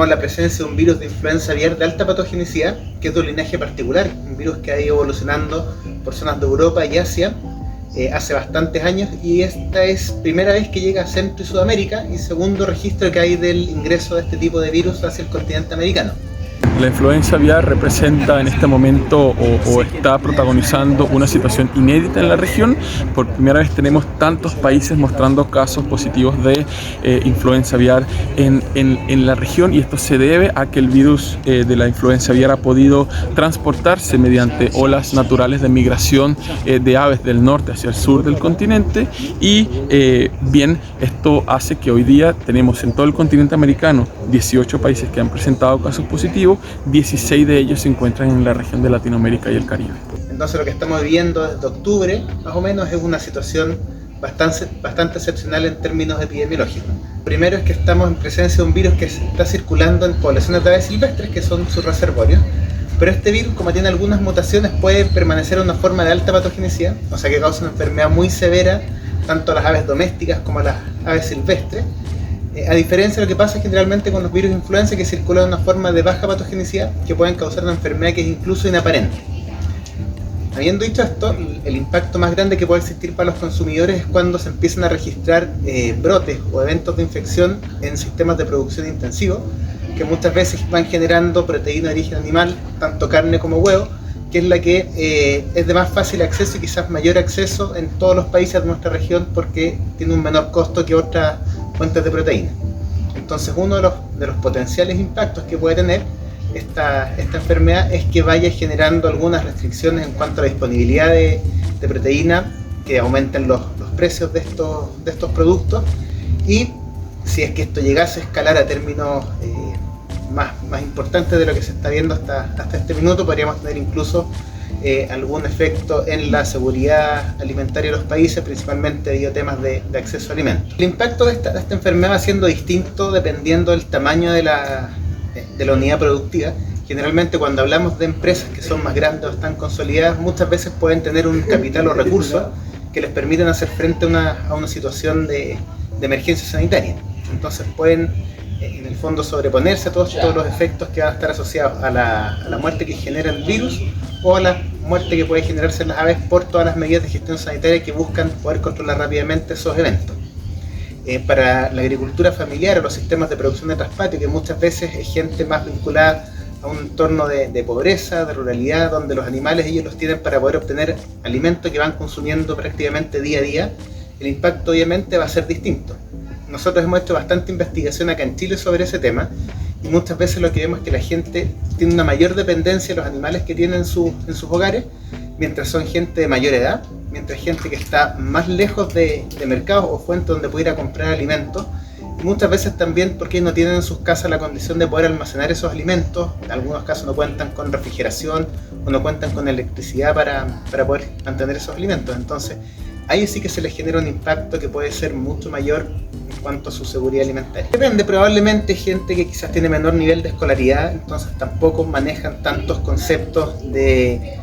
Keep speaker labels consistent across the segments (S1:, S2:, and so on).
S1: tenemos la presencia de un virus de influenza aviar de alta patogenicidad, que es de un linaje particular, un virus que ha ido evolucionando por zonas de Europa y Asia hace bastantes años, y esta es primera vez que llega a Centro y Sudamérica y segundo registro que hay del ingreso de este tipo de virus hacia el continente americano.
S2: La influenza aviar representa en este momento o está protagonizando una situación inédita en la región. Por primera vez tenemos tantos países mostrando casos positivos de influenza aviar en la región, y esto se debe a que el virus de la influenza aviar ha podido transportarse mediante olas naturales de migración de aves del norte hacia el sur del continente, y bien, esto hace que hoy día tenemos en todo el continente americano 18 países que han presentado casos positivos. 16 de ellos se encuentran en la región de Latinoamérica y el Caribe.
S1: Entonces lo que estamos viviendo desde octubre, más o menos, es una situación bastante excepcional en términos epidemiológicos. Primero es que estamos en presencia de un virus que está circulando en poblaciones de aves silvestres, que son sus reservorios, pero este virus, como tiene algunas mutaciones, puede permanecer en una forma de alta patogenicidad, o sea que causa una enfermedad muy severa tanto a las aves domésticas como a las aves silvestres. A diferencia de lo que pasa generalmente con los virus de influenza, que circulan de una forma de baja patogenicidad, que pueden causar una enfermedad que es incluso inaparente. Habiendo dicho esto, el impacto más grande que puede existir para los consumidores es cuando se empiezan a registrar brotes o eventos de infección en sistemas de producción intensivo, que muchas veces van generando proteína de origen animal, tanto carne como huevo, que es la que es de más fácil acceso y quizás mayor acceso en todos los países de nuestra región, porque tiene un menor costo que otras fuentes de proteína. Entonces, uno de los potenciales impactos que puede tener esta enfermedad es que vaya generando algunas restricciones en cuanto a la disponibilidad de proteína, que aumenten los precios de estos productos, y si es que esto llegase a escalar a términos más importantes de lo que se está viendo hasta este minuto, podríamos tener incluso algún efecto en la seguridad alimentaria de los países, principalmente debido a temas de acceso a alimentos. El impacto de esta enfermedad va siendo distinto dependiendo del tamaño de la unidad productiva. Generalmente, cuando hablamos de empresas que son más grandes o están consolidadas, muchas veces pueden tener un capital o recursos que les permiten hacer frente a una situación de emergencia sanitaria. Entonces pueden en el fondo sobreponerse a todos los efectos que van a estar asociados a la muerte que genera el virus o a la muerte que puede generarse en las aves por todas las medidas de gestión sanitaria que buscan poder controlar rápidamente esos eventos. Para la agricultura familiar o los sistemas de producción de traspatio, que muchas veces es gente más vinculada a un entorno de pobreza, de ruralidad, donde los animales ellos los tienen para poder obtener alimento que van consumiendo prácticamente día a día, el impacto obviamente va a ser distinto. Nosotros hemos hecho bastante investigación acá en Chile sobre ese tema, y muchas veces lo que vemos es que la gente tiene una mayor dependencia de los animales que tienen en sus hogares, mientras son gente de mayor edad, mientras gente que está más lejos de mercados o fuentes donde pudiera comprar alimentos, y muchas veces también porque no tienen en sus casas la condición de poder almacenar esos alimentos. En algunos casos no cuentan con refrigeración o no cuentan con electricidad para poder mantener esos alimentos. Entonces ahí sí que se les genera un impacto que puede ser mucho mayor en cuanto a su seguridad alimentaria. Depende, probablemente gente que quizás tiene menor nivel de escolaridad, entonces tampoco manejan tantos conceptos de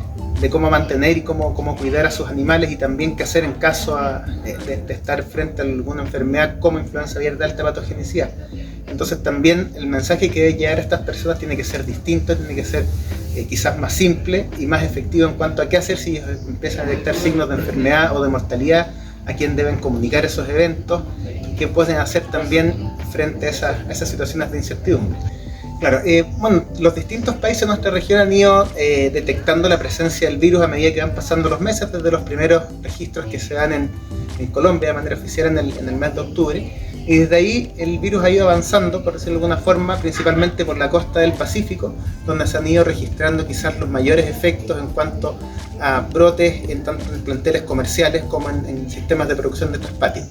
S1: cómo mantener y cómo cuidar a sus animales, y también qué hacer en caso de estar frente a alguna enfermedad como influenza aviar de alta patogenicidad. Entonces también el mensaje que debe llegar a estas personas tiene que ser distinto, tiene que ser quizás más simple y más efectivo en cuanto a qué hacer si ellos empiezan a detectar signos de enfermedad o de mortalidad, a quién deben comunicar esos eventos y qué pueden hacer también frente a esas situaciones de incertidumbre. Claro, los distintos países de nuestra región han ido detectando la presencia del virus a medida que van pasando los meses, desde los primeros registros que se dan en Colombia de manera oficial en el mes de octubre, y desde ahí el virus ha ido avanzando, por decirlo de alguna forma, principalmente por la costa del Pacífico, donde se han ido registrando quizás los mayores efectos en cuanto a brotes tanto en planteles comerciales como en sistemas de producción de traspatio.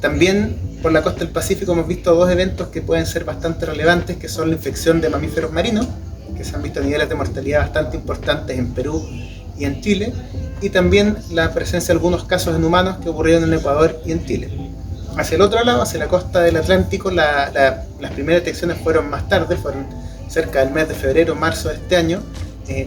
S1: También por la costa del Pacífico hemos visto dos eventos que pueden ser bastante relevantes, que son la infección de mamíferos marinos, que se han visto niveles de mortalidad bastante importantes en Perú y en Chile, y también la presencia de algunos casos en humanos que ocurrieron en Ecuador y en Chile. Hacia el otro lado, hacia la costa del Atlántico, las primeras detecciones fueron más tarde, fueron cerca del mes de febrero, marzo de este año,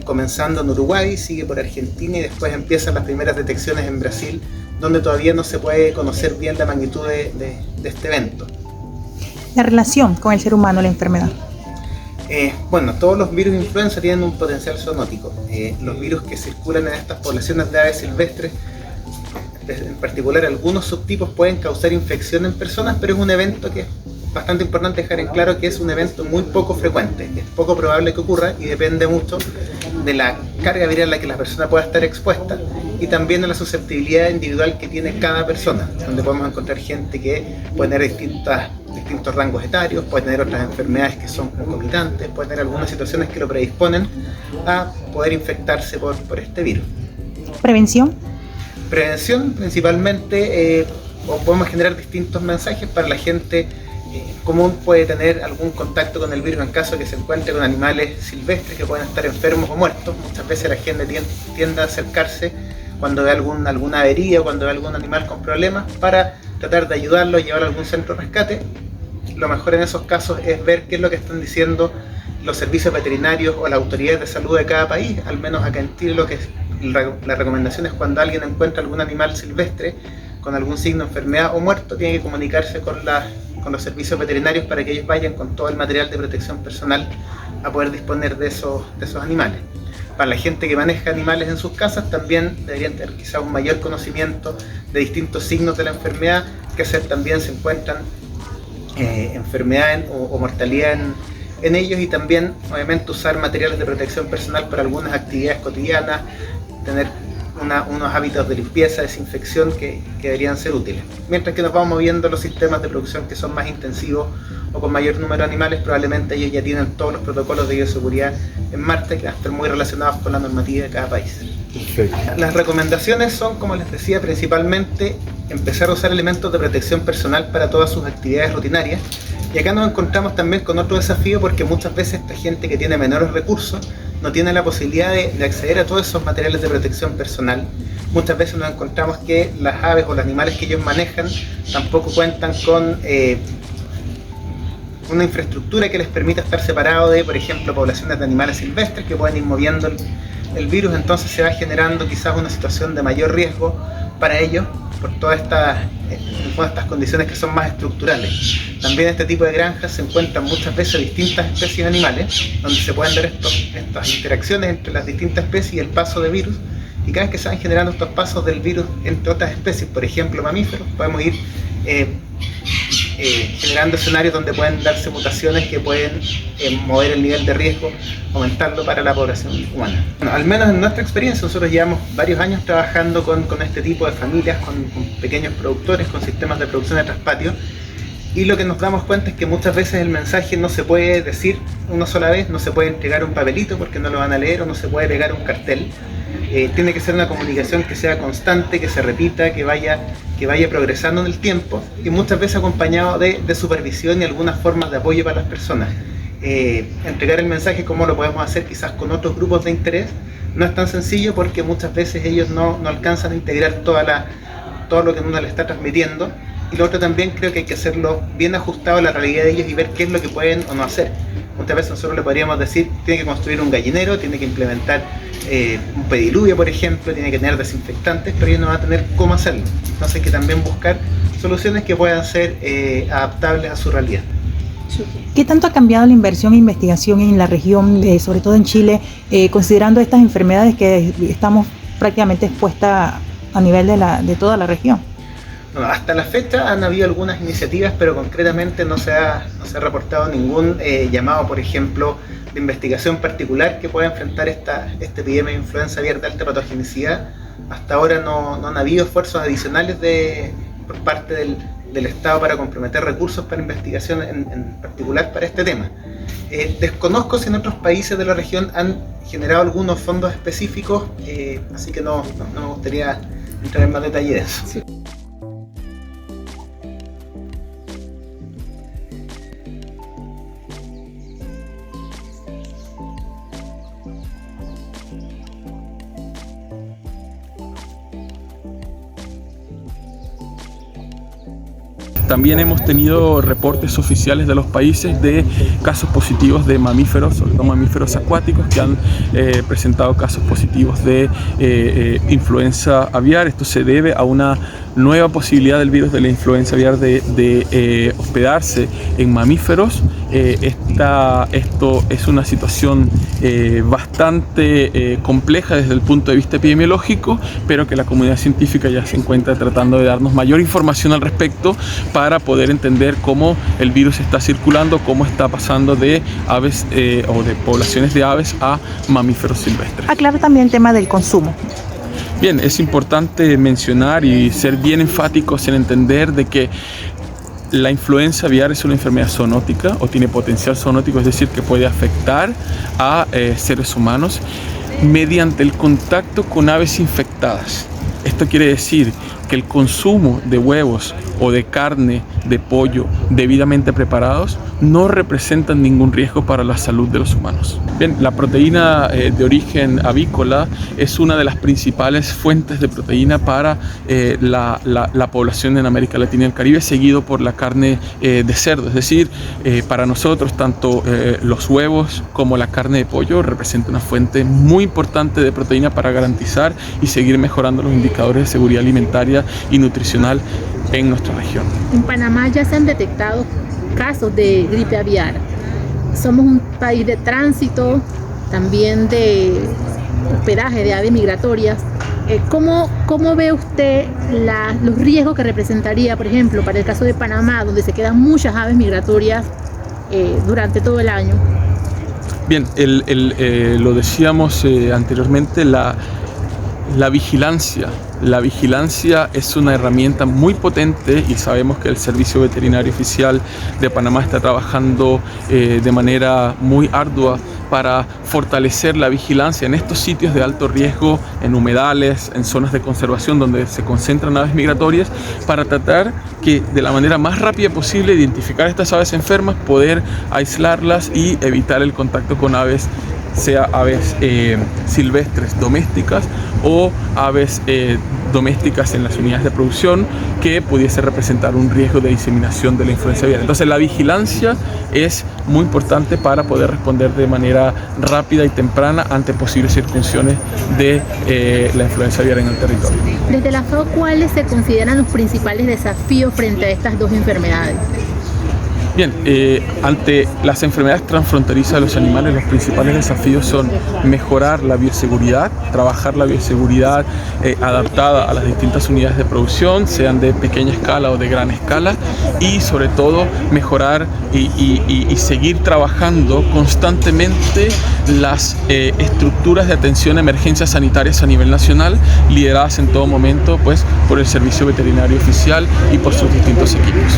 S1: comenzando en Uruguay, sigue por Argentina y después empiezan las primeras detecciones en Brasil, donde todavía no se puede conocer bien la magnitud de este evento.
S3: La relación con el ser humano, la enfermedad.
S1: Bueno, todos los virus influenza tienen un potencial zoonótico. Los virus que circulan en estas poblaciones de aves silvestres, en particular algunos subtipos, pueden causar infección en personas, pero es un evento que es bastante importante dejar en claro que es un evento muy poco frecuente. Es poco probable que ocurra y depende mucho de la carga viral a la que la persona pueda estar expuesta y también de la susceptibilidad individual que tiene cada persona, donde podemos encontrar gente que puede tener distintos rangos etarios, puede tener otras enfermedades que son concomitantes, puede tener algunas situaciones que lo predisponen a poder infectarse por este virus.
S3: ¿Prevención?
S1: Prevención principalmente, o podemos generar distintos mensajes para la gente común. Puede tener algún contacto con el virus en caso de que se encuentre con animales silvestres que puedan estar enfermos o muertos. Muchas veces la gente tiende a acercarse cuando ve alguna avería o cuando ve algún animal con problemas para tratar de ayudarlo, llevarlo a algún centro de rescate. Lo mejor en esos casos es ver qué es lo que están diciendo los servicios veterinarios o las autoridades de salud de cada país. Al menos acá en Chile la recomendación es cuando alguien encuentra algún animal silvestre con algún signo de enfermedad o muerto, tiene que comunicarse con los servicios veterinarios para que ellos vayan con todo el material de protección personal a poder disponer de esos animales. Para la gente que maneja animales en sus casas también deberían tener quizás un mayor conocimiento de distintos signos de la enfermedad, que también se encuentran enfermedad o mortalidad en ellos, y también obviamente usar materiales de protección personal para algunas actividades cotidianas, tener unos hábitos de limpieza, desinfección que deberían ser útiles. Mientras que nos vamos moviendo los sistemas de producción que son más intensivos o con mayor número de animales, probablemente ellos ya tienen todos los protocolos de bioseguridad en marcha que van a estar muy relacionados con la normativa de cada país.
S2: Perfecto.
S1: Las recomendaciones son, como les decía, principalmente empezar a usar elementos de protección personal para todas sus actividades rutinarias. Y acá nos encontramos también con otro desafío, porque muchas veces esta gente que tiene menores recursos no tiene la posibilidad de acceder a todos esos materiales de protección personal. Muchas veces nos encontramos que las aves o los animales que ellos manejan tampoco cuentan con una infraestructura que les permita estar separados de, por ejemplo, poblaciones de animales silvestres que pueden ir moviendo el virus. Entonces se va generando quizás una situación de mayor riesgo para ellos por todas estas condiciones que son más estructurales. También en este tipo de granjas se encuentran muchas veces distintas especies de animales, donde se pueden dar estas interacciones entre las distintas especies y el paso de virus. Y cada vez que se van generando estos pasos del virus entre otras especies, por ejemplo mamíferos, podemos ir generando escenarios donde pueden darse mutaciones que pueden mover el nivel de riesgo, aumentarlo para la población humana. Bueno, al menos en nuestra experiencia, nosotros llevamos varios años trabajando con este tipo de familias, con pequeños productores, con sistemas de producción de traspatio, y lo que nos damos cuenta es que muchas veces el mensaje no se puede decir una sola vez, no se puede entregar un papelito porque no lo van a leer, o no se puede pegar un cartel. Tiene que ser una comunicación que sea constante, que se repita, que vaya progresando en el tiempo, y muchas veces acompañado de supervisión y algunas formas de apoyo para las personas. Entregar el mensaje como lo podemos hacer quizás con otros grupos de interés no es tan sencillo, porque muchas veces ellos no alcanzan a integrar todo lo que uno le está transmitiendo. Y lo otro también, creo que hay que hacerlo bien ajustado a la realidad de ellos y ver qué es lo que pueden o no hacer. Muchas veces nosotros le podríamos decir, tiene que construir un gallinero, tiene que implementar un pediluvio, por ejemplo, tiene que tener desinfectantes, pero ellos no van a tener cómo hacerlo. Entonces hay que también buscar soluciones que puedan ser adaptables a su realidad.
S3: ¿Qué tanto ha cambiado la inversión e investigación en la región, sobre todo en Chile, considerando estas enfermedades que estamos prácticamente expuestas a nivel de toda la región?
S1: Bueno, hasta la fecha han habido algunas iniciativas, pero concretamente no se ha reportado ningún llamado, por ejemplo, de investigación particular que pueda enfrentar esta epidemia de influenza aviar de alta patogenicidad. Hasta ahora no han habido esfuerzos adicionales por parte del Estado para comprometer recursos para investigación en particular para este tema. Desconozco si en otros países de la región han generado algunos fondos específicos, así que no me gustaría entrar en más detalle de eso. Sí.
S2: También hemos tenido reportes oficiales de los países de casos positivos de mamíferos, sobre todo mamíferos acuáticos, que han presentado casos positivos de influenza aviar. Esto se debe a una nueva posibilidad del virus de la influenza aviar de hospedarse en mamíferos. Esto es una situación bastante compleja desde el punto de vista epidemiológico, pero que la comunidad científica ya se encuentra tratando de darnos mayor información al respecto para poder entender cómo el virus está circulando, cómo está pasando de aves o de poblaciones de aves a mamíferos silvestres.
S3: Aclara también el tema del consumo.
S2: Bien, es importante mencionar y ser bien enfáticos en entender de que la influenza aviar es una enfermedad zoonótica o tiene potencial zoonótico, es decir, que puede afectar a seres humanos mediante el contacto con aves infectadas. Esto quiere decir que el consumo de huevos o de carne de pollo debidamente preparados no representan ningún riesgo para la salud de los humanos. Bien, la proteína de origen avícola es una de las principales fuentes de proteína para la población en América Latina y el Caribe, seguido por la carne de cerdo. Es decir, para nosotros tanto los huevos como la carne de pollo representan una fuente muy importante de proteína para garantizar y seguir mejorando los indicadores de seguridad alimentaria y nutricional en nuestra región.
S4: En Panamá ya se han detectado casos de gripe aviar. Somos un país de tránsito, también de hospedaje de aves migratorias. ¿Cómo ve usted los riesgos que representaría, por ejemplo, para el caso de Panamá, donde se quedan muchas aves migratorias durante todo el año?
S2: Bien, lo decíamos anteriormente, la vigilancia. La vigilancia es una herramienta muy potente y sabemos que el Servicio Veterinario Oficial de Panamá está trabajando de manera muy ardua para fortalecer la vigilancia en estos sitios de alto riesgo, en humedales, en zonas de conservación donde se concentran aves migratorias, para tratar que de la manera más rápida posible identificar estas aves enfermas, poder aislarlas y evitar el contacto con aves, sea aves silvestres domésticas o aves domésticas en las unidades de producción que pudiese representar un riesgo de diseminación de la influenza aviar. Entonces la vigilancia es muy importante para poder responder de manera rápida y temprana ante posibles circunciones de la influenza aviar en el territorio.
S4: Desde la FAO, ¿cuáles se consideran los principales desafíos frente a estas dos enfermedades?
S2: Bien, ante las enfermedades transfronterizas de los animales, los principales desafíos son mejorar la bioseguridad, trabajar la bioseguridad adaptada a las distintas unidades de producción, sean de pequeña escala o de gran escala, y sobre todo mejorar y seguir trabajando constantemente las estructuras de atención a emergencias sanitarias a nivel nacional, lideradas en todo momento pues, por el Servicio Veterinario Oficial y por sus distintos equipos.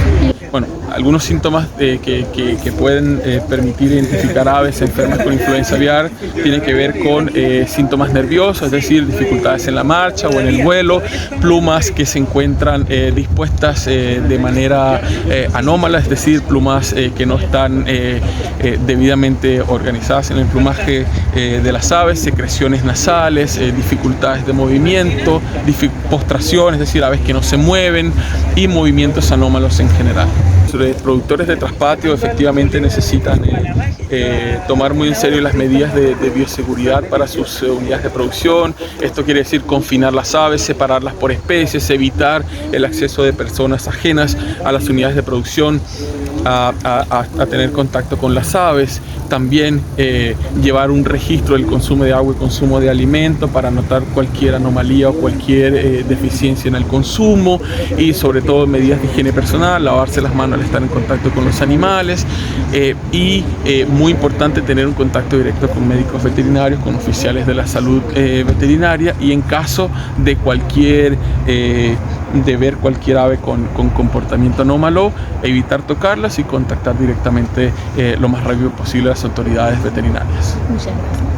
S2: Bueno, algunos síntomas que pueden permitir identificar aves enfermas con influenza aviar tienen que ver con síntomas nerviosos, es decir, dificultades en la marcha o en el vuelo, plumas que se encuentran dispuestas de manera anómala, es decir, plumas que no están debidamente organizadas en el plumaje de las aves, secreciones nasales, dificultades de movimiento, postraciones, es decir, aves que no se mueven y movimientos anómalos en general. Los productores de traspatio efectivamente necesitan tomar muy en serio las medidas de bioseguridad para sus unidades de producción. Esto quiere decir confinar las aves, separarlas por especies, evitar el acceso de personas ajenas a las unidades de producción a tener contacto con las aves. También llevar un registro del consumo de agua y consumo de alimento para notar cualquier anomalía o cualquier deficiencia en el consumo, y sobre todo medidas de higiene personal, lavarse las manos al estar en contacto con los animales, y muy importante tener un contacto directo con médicos veterinarios, con oficiales de la salud veterinaria, y en caso de ver cualquier ave con comportamiento anómalo, evitar tocarlas y contactar directamente lo más rápido posible a las autoridades veterinarias.
S4: Muchas gracias.